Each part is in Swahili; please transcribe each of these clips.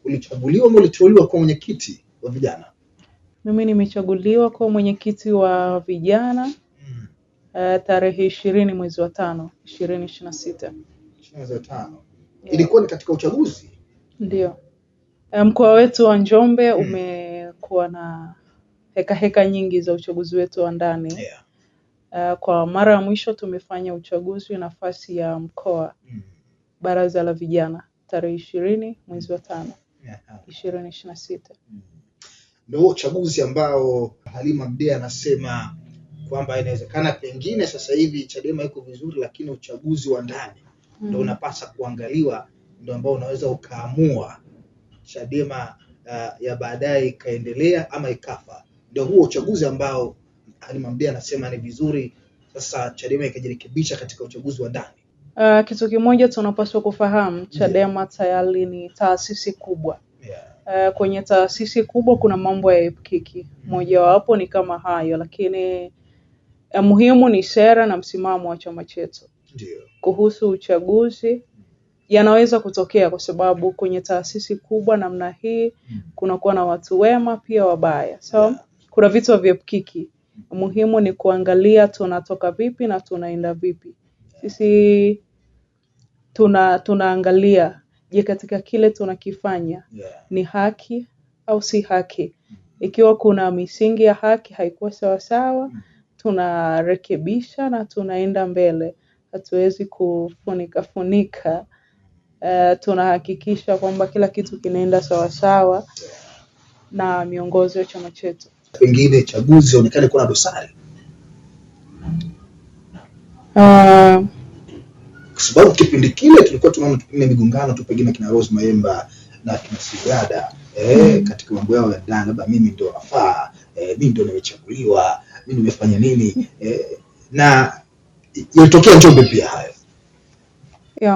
ulichaguliwa ama uliteuliwa kuwa mwenyekiti wa vijana? Mimi nimechaguliwa kuwa mwenyekiti wa vijana tarehe 20 mwezi wa 5 2026. Mwezi wa 5. Ilikuwa ni katika uchaguzi? Ndio. Mkoa wetu wa Njombe umekuwa na heka nyingi za uchaguzi wetu wa ndani. Kwa mara ya mwisho tumefanya uchaguzi nafasi ya mkoa baraza la vijana tarehe 20 mwezi wa 5 2026. Ndio uchaguzi ambao Halima Mdee anasema kwamba inawezekana pengine sasa hivi Chadema iko vizuri, lakini uchaguzi wa ndani ndio unapaswa kuangaliwa, ndio ambao unaweza ukaamua Chadema ya baadaye ikaendelea ama ikafa. Ndio huo uchaguzi ambao Halima Mdee anasema ni vizuri sasa Chadema ikajirekebisha katika uchaguzi wa ndani. Kitu kimoja tunapaswa kufahamu, Chadema tayari ni taasisi kubwa. Kwenye taasisi kubwa kuna mambo ya epkiki. Moja wapo ni kama hayo, lakini muhimu ni sera na msimamo wa chama chetu. Ndio. Kuhusu uchaguzi yanaweza kutokea kwa sababu kwenye taasisi kubwa namna hii kunakuwa na watu wema pia wabaya. So kuna vitu vya epkiki. Muhimu ni kuangalia tunatoka vipi na tunaenda vipi. Sisi tunaangalia je, katika kile tunakifanya ni haki au si haki. Ikiwa kuna misingi ya haki haikuwa sawa sawa, tunarekebisha na tunaenda mbele. Hatuwezi kufunika. Tunahakikisha kwamba kila kitu kinaenda sawa sawa na miongozo ya chama chetu. Pengine chaguzi zionekane kuna dosari. Kwa sababu kipindi kile tulikuwa tunaona kipindi migongano tu pengine kina Rose Mayemba na kina Sigada katika mambo yao ya ndani, labda mimi ndio nafaa, mimi ndio nimechaguliwa, mimi nimefanya nini, na ilitokea Njombe pia hayo.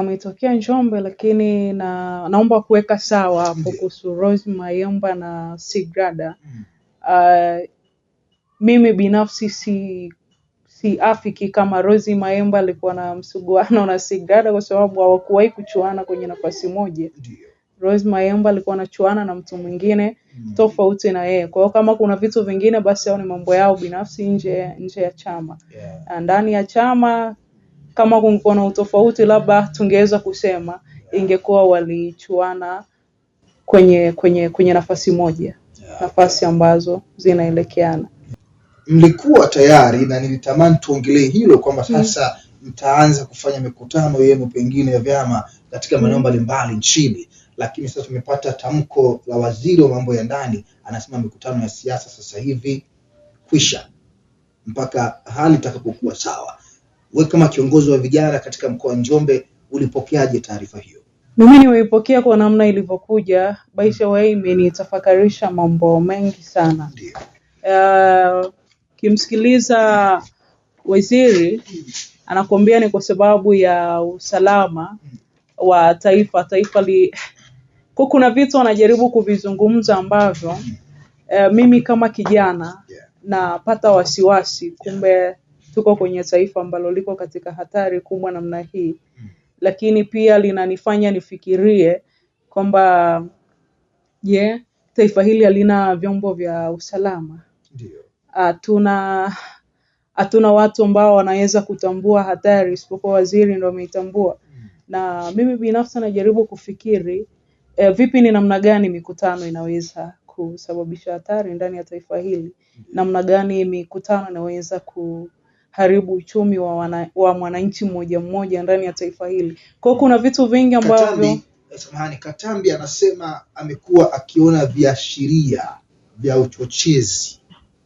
Umetokea Njombe, lakini naomba kuweka sawa hapo kuhusu Rose Mayemba na Sigada. Mimi binafsi si afiki kama Rose Mayemba alikuwa na msuguano na Sigada, kwa sababu hawakuwahi kuchuana kwenye nafasi moja. Rose Mayemba alikuwa anachuana na mtu mwingine tofauti na yeye. Kwa hiyo kama kuna vitu vingine basi hao ni mambo yao binafsi nje ya chama. Ndani ya chama kama kungekuwa na utofauti labda tungeweza kusema ingekuwa walichuana kwenye nafasi moja. Nafasi ambazo zinaelekeana. Mlikuwa tayari, na nilitamani tuongelee hilo kwamba sasa mtaanza kufanya mikutano yenu pengine ya vyama katika maeneo mbalimbali nchini, lakini sasa tumepata tamko la waziri wa mambo ya ndani, anasema mikutano ya siasa sasa hivi kwisha mpaka hali itakapokuwa sawa. Wewe kama kiongozi wa vijana katika mkoa wa Njombe ulipokeaje taarifa hiyo? Mimi nimeipokea kwa namna ilivyokuja. By the way, imenitafakarisha mambo mengi sana. Kimsikiliza waziri anakuambia ni kwa sababu ya usalama wa taifa. Kuna vitu anajaribu kuvizungumza ambavyo mimi kama kijana napata wasiwasi, kumbe tuko kwenye taifa ambalo liko katika hatari kubwa namna hii. Lakini pia linanifanya nifikirie kwamba taifa hili halina vyombo vya usalama. Ndio. Hatuna watu ambao wanaweza kutambua hatari isipokuwa waziri ndio ameitambua. Na mimi binafsi najaribu kufikiri vipi ni namna gani mikutano inaweza kusababisha hatari ndani ya taifa hili. Namna gani mikutano inaweza kuharibu uchumi wa mwananchi mmoja mmoja ndani ya taifa hili. Kwa kuna vitu vingi ambavyo Katambi anasema amekuwa akiona viashiria vya uchochezi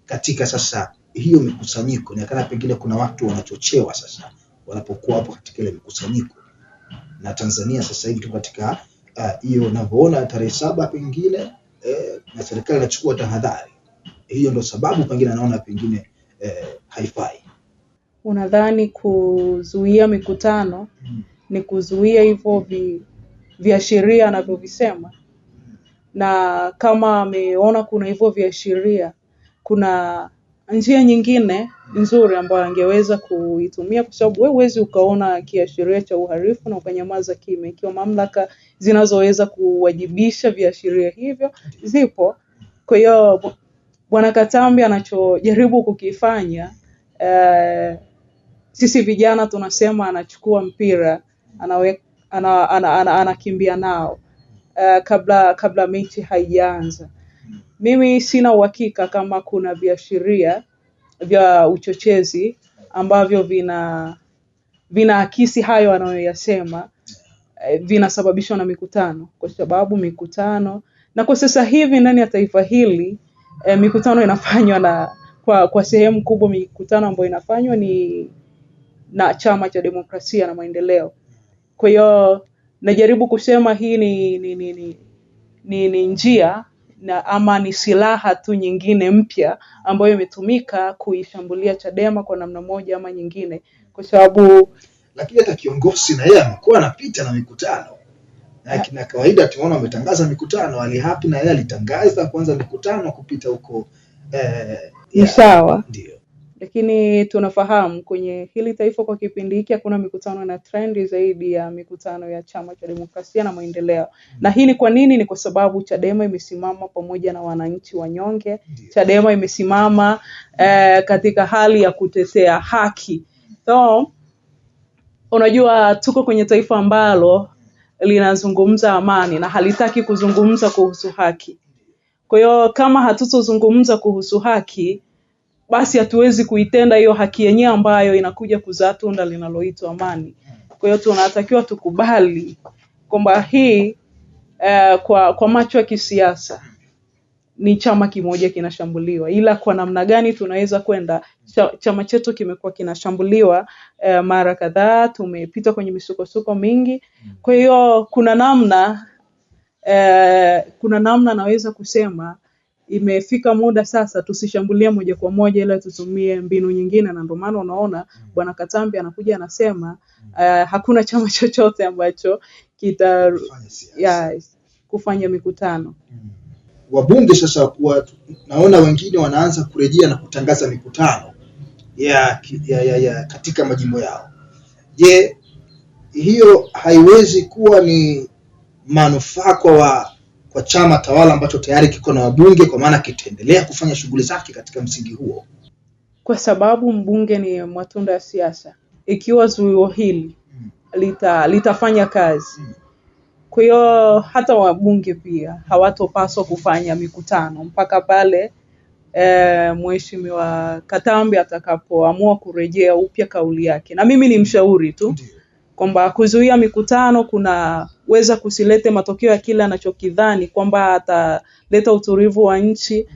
katika sasa hiyo mikusanyiko. Inaonekana pengine kuna watu wanachochewa sasa wanapokuwa hapo katika ile mikusanyiko. Na Tanzania sasa hivi tuko katika hiyo unavyoona tarehe 7 pengine na serikali inachukua tahadhari. Hiyo ndio sababu pengine anaona pengine haifai. Unadhani kuzuia mikutano ni kuzuia hivyo viashiria anavyovisema? Na kama ameona kuna hivyo viashiria, kuna njia nyingine nzuri ambayo angeweza kuitumia, kwa sababu wewe huwezi ukaona kiashiria cha uhalifu na ukanyamaza kimya, ikiwa mamlaka zinazoweza kuwajibisha viashiria hivyo zipo. Kwa hiyo Bwana Katambi anachojaribu kukifanya, sisi vijana tunasema anachukua mpira, anakimbia nao kabla mechi haijaanza. Mimi sina uhakika kama kuna viashiria vya uchochezi ambavyo vinaakisi hayo anayoyasema, vinasababishwa na mikutano, kwa sababu mikutano, na kwa sasa hivi ndani ya taifa hili mikutano inafanywa na kwa sehemu kubwa mikutano ambayo inafanywa ni na Chama cha Demokrasia na Maendeleo. Kwa hiyo najaribu kusema hii ni njia ama ni silaha tu nyingine mpya ambayo imetumika kuishambulia Chadema kwa namna moja ama nyingine, kwa sababu lakini hata kiongozi na yeye amekuwa anapita na mikutano. Na kawaida tunaona ametangaza mikutano, alihapi na yeye alitangaza kwanza mikutano kupita huko ni sawa. Ndio. Lakini tunafahamu kwenye hili taifa kwa kipindi hiki hakuna mikutano na trendi zaidi ya mikutano ya Chama cha Demokrasia na Maendeleo. Na hii ni kwa nini? Ni kwa sababu Chadema imesimama pamoja na wananchi wanyonge. Chadema imesimama katika hali ya kutetea haki. So unajua tuko kwenye taifa ambalo linazungumza amani na halitaki kuzungumza kuhusu haki. Kwa hiyo kama hatutozungumza kuhusu haki, basi hatuwezi kuitenda hiyo haki yenyewe ambayo inakuja kuzaa tunda linaloitwa amani. Kwa hiyo tunatakiwa tukubali kwamba hii kwa macho ya kisiasa ni chama kimoja kinashambuliwa, ila kwa namna gani tunaweza kwenda, chama chetu kimekuwa kinashambuliwa mara kadhaa, tumepita kwenye misukosuko mingi. Kwa hiyo kuna namna naweza kusema imefika muda sasa tusishambulie moja kwa moja, ila tutumie mbinu nyingine. Na ndio maana unaona Bwana Katambi anakuja anasema hakuna chama chochote ambacho kufanya mikutano. Wabunge sasa naona wengine wanaanza kurejea na kutangaza mikutano ya katika majimbo yao. Je, hiyo haiwezi kuwa ni manufaa kwa chama tawala ambacho tayari kiko na wabunge, kwa maana kitaendelea kufanya shughuli zake katika msingi huo? Kwa sababu mbunge ni matunda ya siasa. Ikiwa zuio hili litafanya kazi, kwa hiyo hata wabunge pia hawatopaswa kufanya mikutano mpaka pale Mheshimiwa Katambi atakapoamua kurejea upya kauli yake. Na mimi ni mshauri tu kwamba kuzuia mikutano kunaweza kusilete matokeo ya kile anachokidhani kwamba ataleta utulivu wa nchi,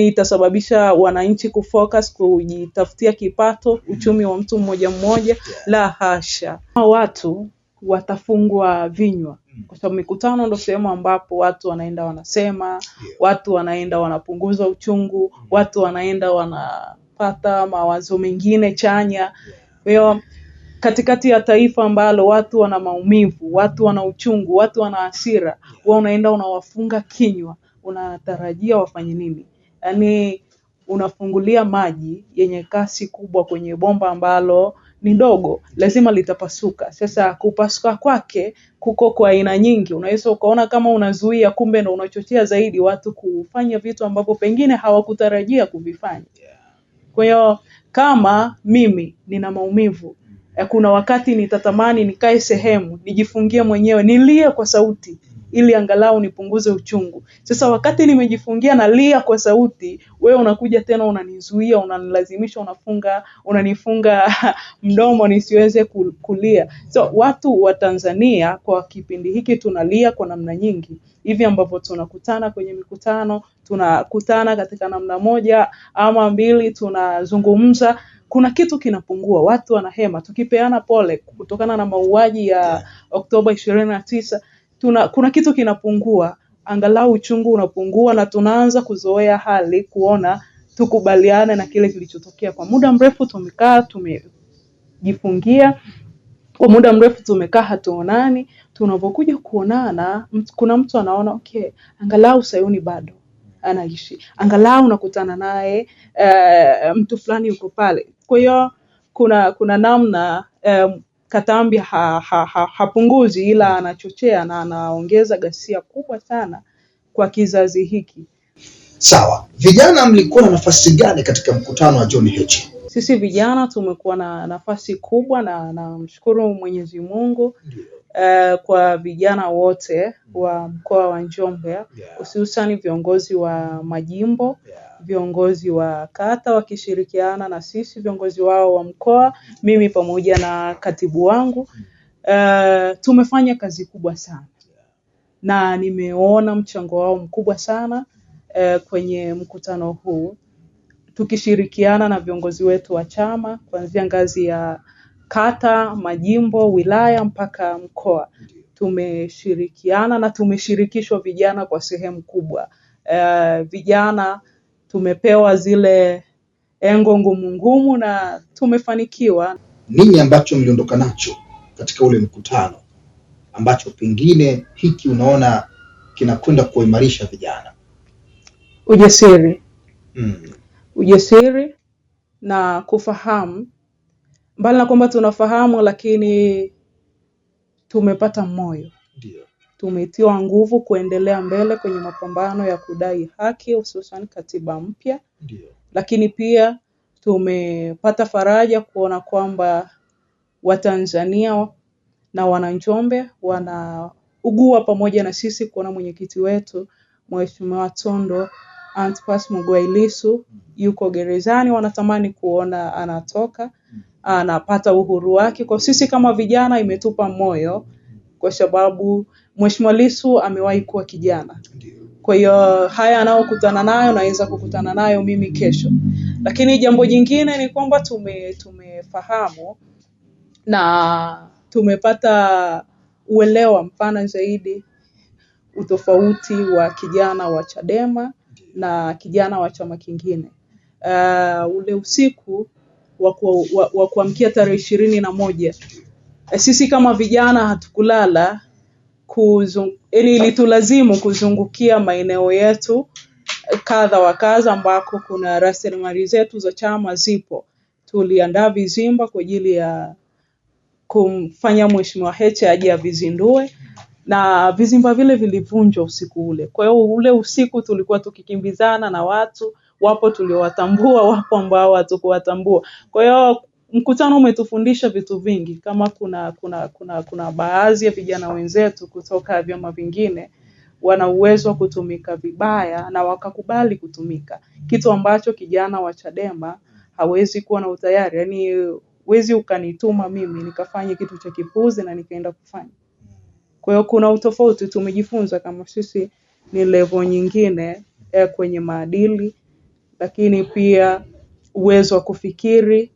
itasababisha wananchi kufocus kujitafutia kipato, uchumi wa mtu mmoja mmoja. La hasha. Watu watafungwa vinywa, kwa sababu mikutano ndio sehemu ambapo watu wanaenda wanasema, watu wanaenda wanapunguza uchungu, watu wanaenda wanapata mawazo mengine chanya. Kwa hiyo katikati ya taifa ambalo watu wana maumivu, watu wana uchungu, watu wana hasira, wao unaenda unawafunga kinywa, unatarajia wafanye nini? Yaani unafungulia maji yenye kasi kubwa kwenye bomba ambalo ni dogo, lazima litapasuka. Sasa kupasuka kwake kuko kwa aina nyingi. Unaweza ukaona kama unazuia, kumbe na unachochea zaidi watu kufanya vitu ambavyo pengine hawakutarajia kuvifanya. Kwa hiyo kama mimi nina maumivu, kuna wakati nitatamani nikae sehemu, nijifungie mwenyewe, nilie kwa sauti ili angalau nipunguze uchungu. Sasa wakati nimejifungia na lia kwa sauti, wewe unakuja tena unanizuia, unanilazimisha, unanifunga mdomo nisiweze kulia. So watu wa Tanzania kwa kipindi hiki tunalia kwa namna nyingi. Hivi ambavyo tunakutana kwenye mikutano, tunakutana katika namna moja ama mbili, tunazungumza, kuna kitu kinapungua, watu wanahema. Tukipeana pole kutokana na mauaji ya Oktoba 29, kuna kitu kinapungua, angalau uchungu unapungua, na tunaanza kuzoea hali, kuona tukubaliane na kile kilichotokea. Kwa muda mrefu tumekaa tumejifungia, kwa muda mrefu tumekaa hatuonani. Tunapokuja kuonana, kuna mtu anaona okay, angalau Sayuni bado, anaishi. Angalau unakutana naye, mtu fulani yuko pale. Kwa hiyo kuna namna Katambi hapunguzi ila anachochea na anaongeza ghasia kubwa sana kwa kizazi hiki. Sawa. Vijana mlikuwa na nafasi gani katika mkutano wa John Heche? Sisi vijana tumekuwa na nafasi kubwa na namshukuru Mwenyezi Mungu kwa vijana wote wa mkoa wa Njombe, hususan viongozi wa majimbo, viongozi wa kata wakishirikiana na sisi viongozi wao wa mkoa, mimi pamoja na katibu wangu. Tumefanya kazi kubwa sana na nimeona mchango wao mkubwa sana kwenye mkutano huu, tukishirikiana na viongozi wetu wa chama kuanzia ngazi ya kata, majimbo, wilaya mpaka mkoa. Tumeshirikiana na tumeshirikishwa vijana kwa sehemu kubwa. Vijana tumepewa zile engo ngumu na tumefanikiwa. Nini ambacho mliondoka nacho katika ule mkutano ambacho pengine hiki unaona kinakwenda kuimarisha vijana? Ujasiri. Ujasiri na kufahamu. Mbali na kwamba tunafahamu, lakini tumepata moyo. Ndio. Tumetiwa nguvu kuendelea mbele kwenye mapambano ya kudai haki, hususan katiba mpya. Ndio. Lakini pia tumepata faraja kuona kwamba Watanzania na Wananjombe wanaugua pamoja na sisi kuona mwenyekiti wetu Mheshimiwa Tundu Antipas Mughwai Lissu yuko gerezani. Wanatamani kuona anatoka, anapata uhuru wake. Kwa sisi kama vijana imetupa moyo kwa sababu Mheshimiwa Lissu amewahi kuwa kijana. Kwa hiyo haya anaokutana nayo naweza kukutana nayo mimi kesho. Lakini jambo jingine ni kwamba tumefahamu na tumepata uelewa mpana zaidi utofauti wa kijana wa Chadema na kijana wa chama kingine. Ule usiku wa kuamkia tarehe 21, sisi kama vijana hatukulala, ilitulazimu kuzungukia maeneo yetu kadha wa kadha ambako kuna rasilimali zetu za chama zipo. Tuliandaa vizimba kwa ajili ya kumfanya Mheshimiwa Heche aje avizindue, na vizimba vile vilivunjwa usiku ule. Kwa hiyo ule usiku tulikuwa tukikimbizana na watu, wapo tuliowatambua, wapo ambao hatukuwatambua. Kwa hiyo mkutano umetufundisha vitu vingi, kama kuna baadhi ya vijana wenzetu kutoka vyama vingine wana uwezo wa kutumika vibaya na wakakubali kutumika, kitu ambacho kijana wa Chadema hawezi kuwa na utayari. Yaani wezi ukanituma mimi nikafanye kitu cha kipuzi na nikaenda kufanya. Kwa hiyo kuna utofauti, tumejifunza kama sisi ni level nyingine kwenye maadili, lakini pia uwezo wa kufikiri,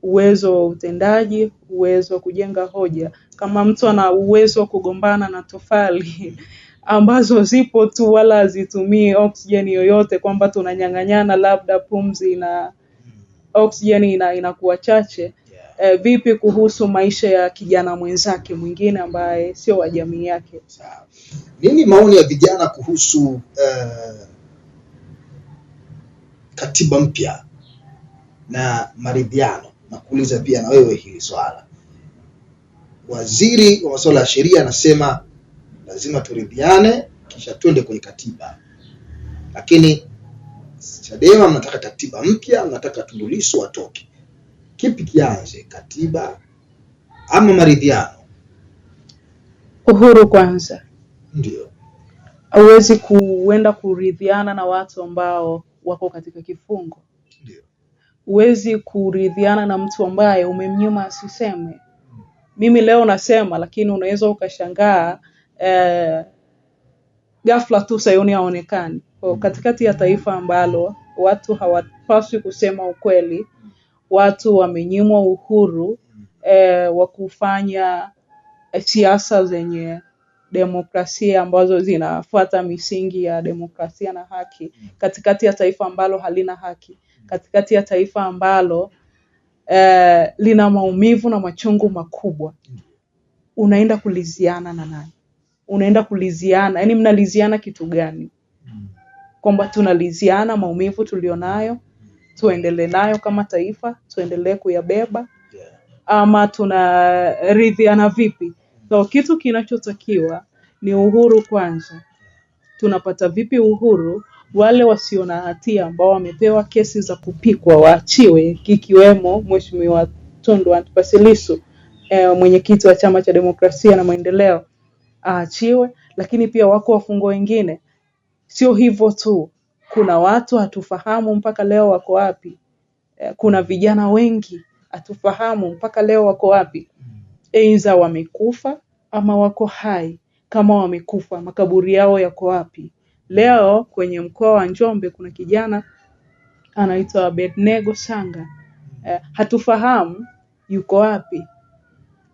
uwezo wa utendaji, uwezo wa kujenga hoja. Kama mtu ana uwezo wa kugombana na tofali ambazo zipo tu wala hazitumii oksijeni yoyote, kwamba tunanyang'anyana labda pumzi na oksijeni inakuwa chache, vipi kuhusu maisha ya kijana mwenzake mwingine ambaye sio wa jamii yake? Nini maoni ya vijana kuhusu katiba mpya na maridhiano? Nakuuliza pia na wewe hili swala. Waziri wa masuala ya sheria anasema lazima turidhiane kisha twende kwenye katiba. Lakini Chadema mnataka katiba mpya, mnataka Tundu Lissu atoke. Kipi kianze, katiba ama maridhiano? Uhuru kwanza. Ndio. Hauwezi kuenda kuridhiana na watu ambao wako katika kifungo. Ndio. Huwezi kuridhiana na mtu ambaye umemnyima asiseme. Mimi leo nasema, lakini unaweza ukashangaa ghafla tu Sayuni haonekani. Kwa katikati ya taifa ambalo watu hawapaswi kusema ukweli, watu wamenyimwa uhuru wa kufanya siasa zenye demokrasia ambazo zinafuata misingi ya demokrasia na haki, katikati ya taifa ambalo halina haki, katikati ya taifa ambalo lina maumivu na machungu makubwa. Unaenda kuliziana na nani? Unaenda kuliziana, yani mnaliziana kitu gani? kwamba tunaliziana maumivu tulionayo, tuendelee nayo kama taifa, tuendelee kuyabeba, ama tunaridhiana vipi? So kitu kinachotakiwa ni uhuru kwanza. Tunapata vipi uhuru? Wale wasio na hatia ambao wamepewa kesi za kupikwa waachiwe, kikiwemo Mheshimiwa Tundu Antipas Lissu, mwenyekiti wa Chama cha Demokrasia na Maendeleo, aachiwe. Lakini pia wako wafungwa wengine. Sio hivyo tu, kuna watu hatufahamu mpaka leo wako wapi. Kuna vijana wengi hatufahamu mpaka leo wako wapi. Aidha wamekufa ama wako hai. Kama wamekufa, makaburi yao yako wapi? Leo kwenye mkoa wa Njombe kuna kijana anaitwa Abednego Sanga. Hatufahamu yuko wapi.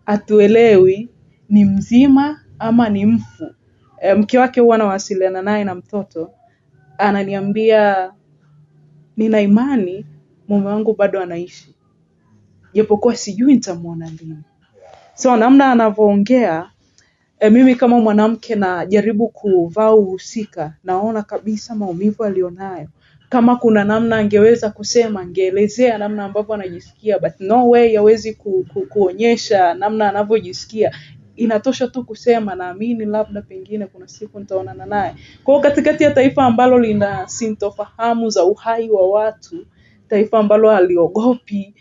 Hatuelewi ni mzima ama ni mfu. Mke wake huwa anawasiliana naye na mtoto, ananiambia nina imani mume wangu bado anaishi, japokuwa sijui nitamuona lini. So namna anavyoongea, mimi kama mwanamke najaribu kuvaa uhusika, naona kabisa maumivu alionayo. Kama kuna namna angeweza kusema, angeelezea namna ambavyo anajisikia, but no way hawezi kuonyesha namna anavyojisikia. Inatosha tu kusema naamini labda pengine kuna siku nitaonana naye. Kwa katikati ya taifa ambalo lina sintofahamu za uhai wa watu, taifa ambalo haliogopi,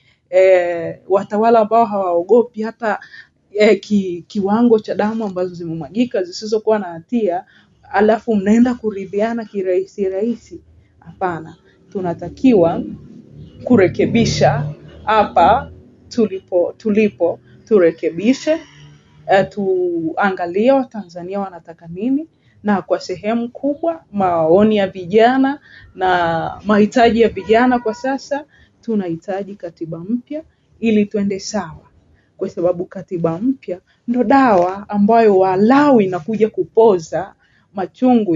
watawala ambao hawaogopi hata kiwango cha damu ambazo zimemwagika zisizokuwa na hatia, alafu mnaenda kuridhiana kirahisi. Hapana, tunatakiwa kurekebisha hapa tulipo, turekebishe, tuangalie Watanzania wanataka nini, na kwa sehemu kubwa maoni ya vijana na mahitaji ya vijana kwa sasa, tunahitaji katiba mpya ili tuende sawa. Kwa sababu katiba mpya ndo dawa ambayo walau inakuja kupoza machungu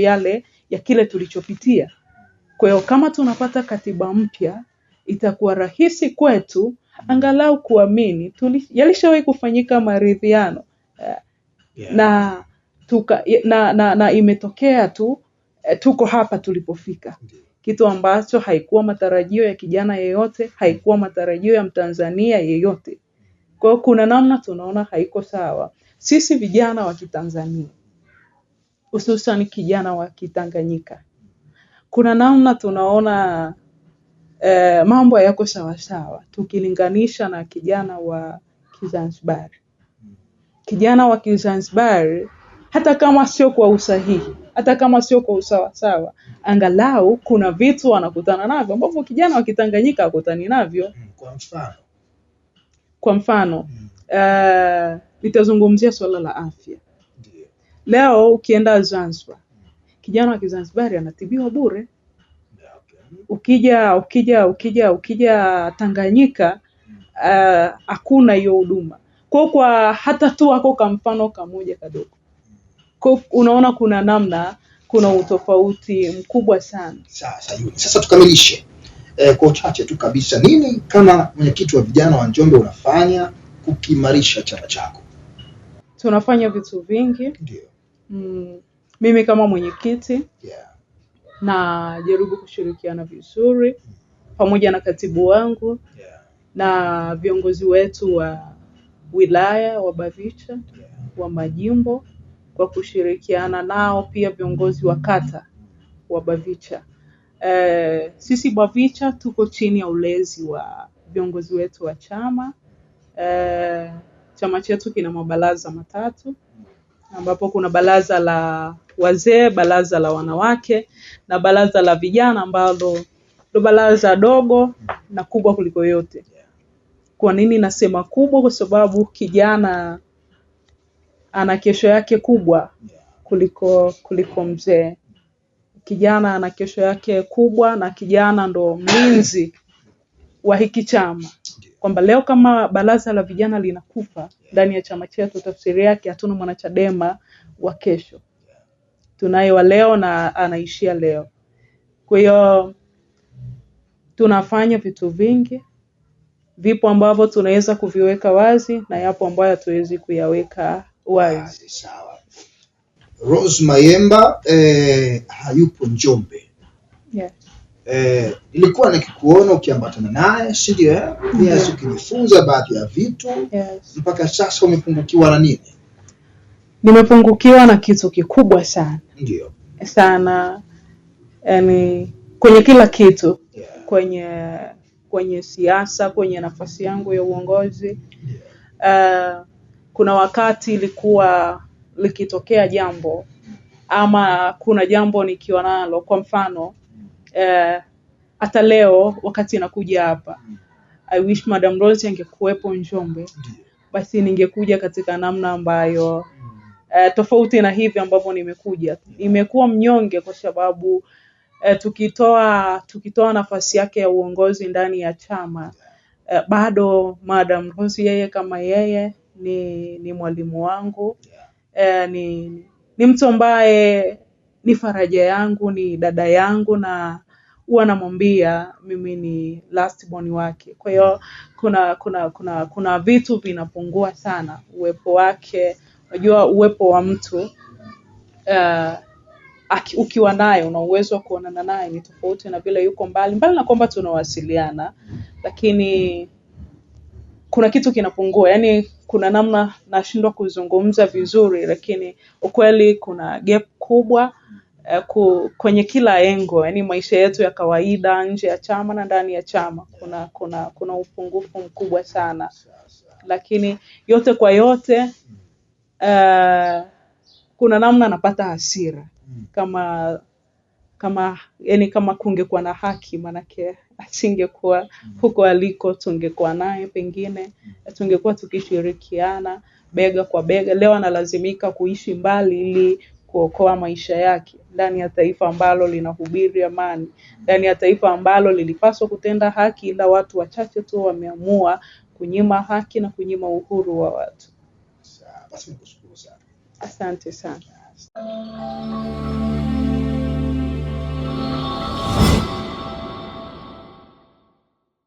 yale ya kile tulichopitia. Kwa hiyo kama tunapata katiba mpya, itakuwa rahisi kwetu angalau kuamini yalishawahi kufanyika maridhiano, na imetokea tu, tuko hapa tulipofika. Kitu ambacho haikuwa matarajio ya kijana yeyote, haikuwa matarajio ya Mtanzania yeyote. Kwa hiyo kuna namna tunaona haiko sawa. Sisi vijana wa Kitanzania, hususan kijana wa Kitanganyika, kuna namna tunaona mambo yako sawa tukilinganisha na kijana wa Kizanzibari. Kijana wa Kizanzibari, hata kama sio kwa usahihi, hata kama sio kwa usawa, angalau kuna vitu wanakutana navyo ambavyo kijana wa Kitanganyika hakutani navyo. Kwa mfano, nitazungumzia swala la afya. Leo ukienda Zanzibar, kijana wa Kizanzibari anatibiwa bure. Ukija Tanganyika, hakuna hiyo huduma. Kwa hata tu wako kwa mfano kamoja kadogo. Kwa unaona kuna namna, kuna utofauti mkubwa sana. Sasa tukamilishe kwa uchache tu kabisa, nini kama mwenyekiti wa vijana wa Njombe unafanya kukimarisha chama chako? Tunafanya vitu vingi. Ndio. Mimi kama mwenyekiti, na jaribu kushirikiana vizuri pamoja na katibu wangu na viongozi wetu wa wilaya wa Bavicha, wa majimbo, kwa kushirikiana nao pia viongozi wa kata wa Bavicha. Sisi Bavicha tuko chini ya ulezi wa viongozi wetu wa chama. Chama chetu kina mabaraza matatu, ambapo kuna baraza la wazee, baraza la wanawake na baraza la vijana, ambalo ndo baraza dogo na kubwa kuliko yote. Kwa nini nasema kubwa? Kwa sababu kijana ana kesho yake kubwa kuliko mzee. Kijana ana kesho yake kubwa, na kijana ndo mlinzi wa hiki chama. Kwamba leo kama baraza la vijana linakufa ndani ya chama chetu, tafsiri yake hatuna mwanachadema wa kesho. Tunaye wa leo na anaishia leo. Kwa hiyo tunafanya vitu vingi. Vipo ambavyo tunaweza kuviweka wazi na yapo ambayo hatuwezi kuyaweka wazi. Sawa. Rose Mayemba hayupo Njombe. Yes. Nilikuwa nikikuona ukiambatana naye, si ndio? Yes, ukijifunza baadhi ya vitu. Yes. Mpaka sasa umepungukiwa na nini? Nimepungukiwa na kitu kikubwa sana. Ndio. Sana. Yaani kwenye kila kitu. Yeah. Kwenye siasa, kwenye nafasi yangu ya uongozi. Yeah. Kuna wakati ilikuwa likitokea jambo ama kuna jambo nikiwa nalo, kwa mfano hata leo wakati nakuja hapa, I wish Madam Rose angekuwepo Njombe, basi ningekuja katika namna ambayo tofauti na hivi ambavyo nimekuja. Nimekuwa mnyonge kwa sababu tukitoa nafasi yake ya uongozi ndani ya chama, bado Madam Rose yeye kama yeye ni mwalimu wangu, ni mtu ambaye ni faraja yangu, ni dada yangu, na huwa namwambia mimi ni last born wake. Kwa hiyo kuna vitu vinapungua sana uwepo wake. Unajua uwepo wa mtu ukiwa naye una uwezo wa kuonana naye ni tofauti na vile yuko mbali na kwamba tunawasiliana, lakini kuna kitu kinapungua. Yaani kuna namna nashindwa kuzungumza vizuri, lakini ukweli kuna gap kubwa kwenye kila engo. Yaani maisha yetu ya kawaida nje ya chama na ndani ya chama kuna upungufu mkubwa sana. Lakini yote kwa yote kuna namna napata hasira kama kungekuwa na haki, manake asingekuwa huko aliko, tungekuwa naye, pengine tungekuwa tukishirikiana bega kwa bega. Leo analazimika kuishi mbali ili kuokoa maisha yake ndani ya taifa ambalo linahubiri amani, ndani ya taifa ambalo lilipaswa kutenda haki, ila watu wachache tu wameamua kunyima haki na kunyima uhuru wa watu. Basi nikushukuru sana. Asante sana.